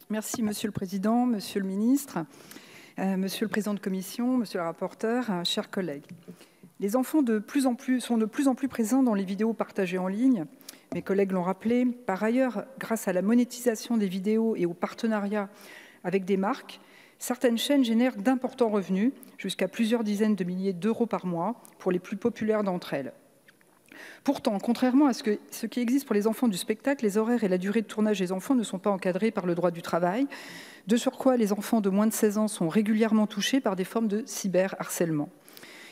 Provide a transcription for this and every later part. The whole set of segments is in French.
Merci Monsieur le Président, Monsieur le Ministre, Monsieur le Président de Commission, Monsieur le rapporteur, chers collègues. Les enfants sont de plus en plus présents dans les vidéos partagées en ligne. Mes collègues l'ont rappelé. Par ailleurs, grâce à la monétisation des vidéos et au partenariat avec des marques, certaines chaînes génèrent d'importants revenus, jusqu'à plusieurs dizaines de milliers d'euros par mois pour les plus populaires d'entre elles. Pourtant, contrairement à ce qui existe pour les enfants du spectacle, les horaires et la durée de tournage des enfants ne sont pas encadrés par le droit du travail. De surcroît, les enfants de moins de 16 ans sont régulièrement touchés par des formes de cyberharcèlement.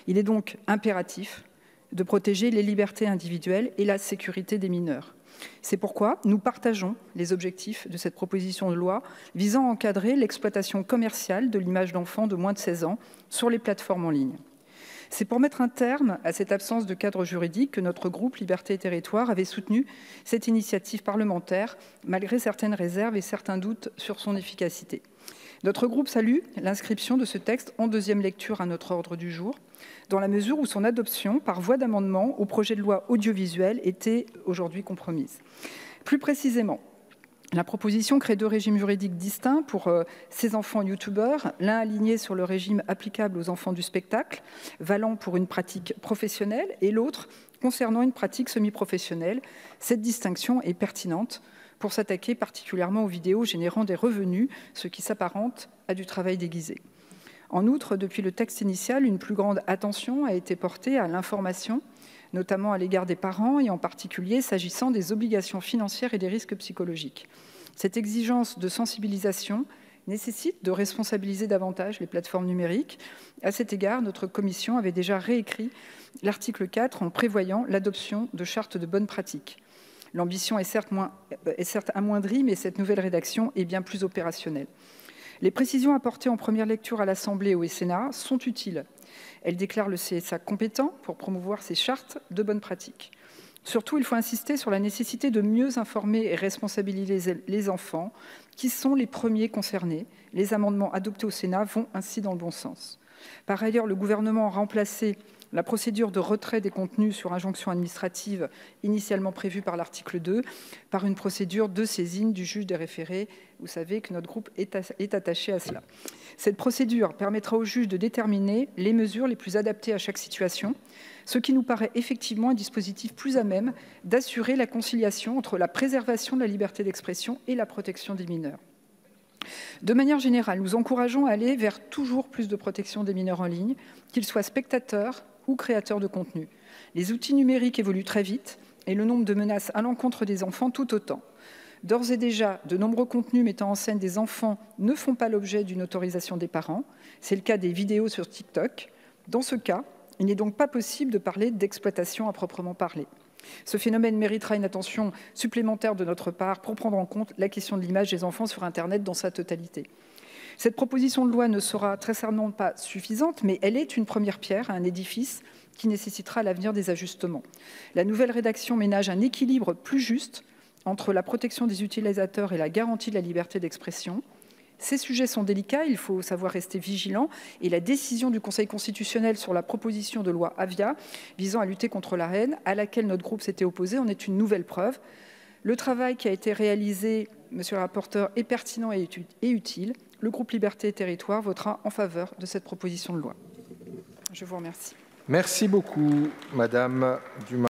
Il est donc impératif de protéger les libertés individuelles et la sécurité des mineurs. C'est pourquoi nous partageons les objectifs de cette proposition de loi visant à encadrer l'exploitation commerciale de l'image d'enfants de moins de 16 ans sur les plateformes en ligne. C'est pour mettre un terme à cette absence de cadre juridique que notre groupe Liberté et Territoires avait soutenu cette initiative parlementaire, malgré certaines réserves et certains doutes sur son efficacité. Notre groupe salue l'inscription de ce texte en deuxième lecture à notre ordre du jour, dans la mesure où son adoption par voie d'amendement au projet de loi audiovisuel était aujourd'hui compromise. Plus précisément, la proposition crée deux régimes juridiques distincts pour ces enfants youtubeurs, l'un aligné sur le régime applicable aux enfants du spectacle, valant pour une pratique professionnelle, et l'autre concernant une pratique semi-professionnelle. Cette distinction est pertinente pour s'attaquer particulièrement aux vidéos générant des revenus, ce qui s'apparente à du travail déguisé. En outre, depuis le texte initial, une plus grande attention a été portée à l'information, notamment à l'égard des parents et en particulier s'agissant des obligations financières et des risques psychologiques. Cette exigence de sensibilisation nécessite de responsabiliser davantage les plateformes numériques. À cet égard, notre commission avait déjà réécrit l'article 4 en prévoyant l'adoption de chartes de bonne pratique. L'ambition est certes amoindrie, mais cette nouvelle rédaction est bien plus opérationnelle. Les précisions apportées en première lecture à l'Assemblée ou au Sénat sont utiles. Elles déclarent le CSA compétent pour promouvoir ces chartes de bonne pratique. Surtout, il faut insister sur la nécessité de mieux informer et responsabiliser les enfants, qui sont les premiers concernés. Les amendements adoptés au Sénat vont ainsi dans le bon sens. Par ailleurs, le gouvernement a remplacé la procédure de retrait des contenus sur injonction administrative initialement prévue par l'article 2 par une procédure de saisine du juge des référés. Vous savez que notre groupe est attaché à cela. Cette procédure permettra au juge de déterminer les mesures les plus adaptées à chaque situation, ce qui nous paraît effectivement un dispositif plus à même d'assurer la conciliation entre la préservation de la liberté d'expression et la protection des mineurs. De manière générale, nous encourageons à aller vers toujours plus de protection des mineurs en ligne, qu'ils soient spectateurs ou créateurs de contenu. Les outils numériques évoluent très vite et le nombre de menaces à l'encontre des enfants tout autant. D'ores et déjà, de nombreux contenus mettant en scène des enfants ne font pas l'objet d'une autorisation des parents. C'est le cas des vidéos sur TikTok. Dans ce cas, il n'est donc pas possible de parler d'exploitation à proprement parler. Ce phénomène méritera une attention supplémentaire de notre part pour prendre en compte la question de l'image des enfants sur Internet dans sa totalité. Cette proposition de loi ne sera très certainement pas suffisante, mais elle est une première pierre à un édifice qui nécessitera à l'avenir des ajustements. La nouvelle rédaction ménage un équilibre plus juste entre la protection des utilisateurs et la garantie de la liberté d'expression. Ces sujets sont délicats, il faut savoir rester vigilant, et la décision du Conseil constitutionnel sur la proposition de loi Avia visant à lutter contre la haine, à laquelle notre groupe s'était opposé, en est une nouvelle preuve. Le travail qui a été réalisé, monsieur le rapporteur, est pertinent et utile. Le groupe Liberté et Territoires votera en faveur de cette proposition de loi. Je vous remercie. Merci beaucoup, Madame Dumas.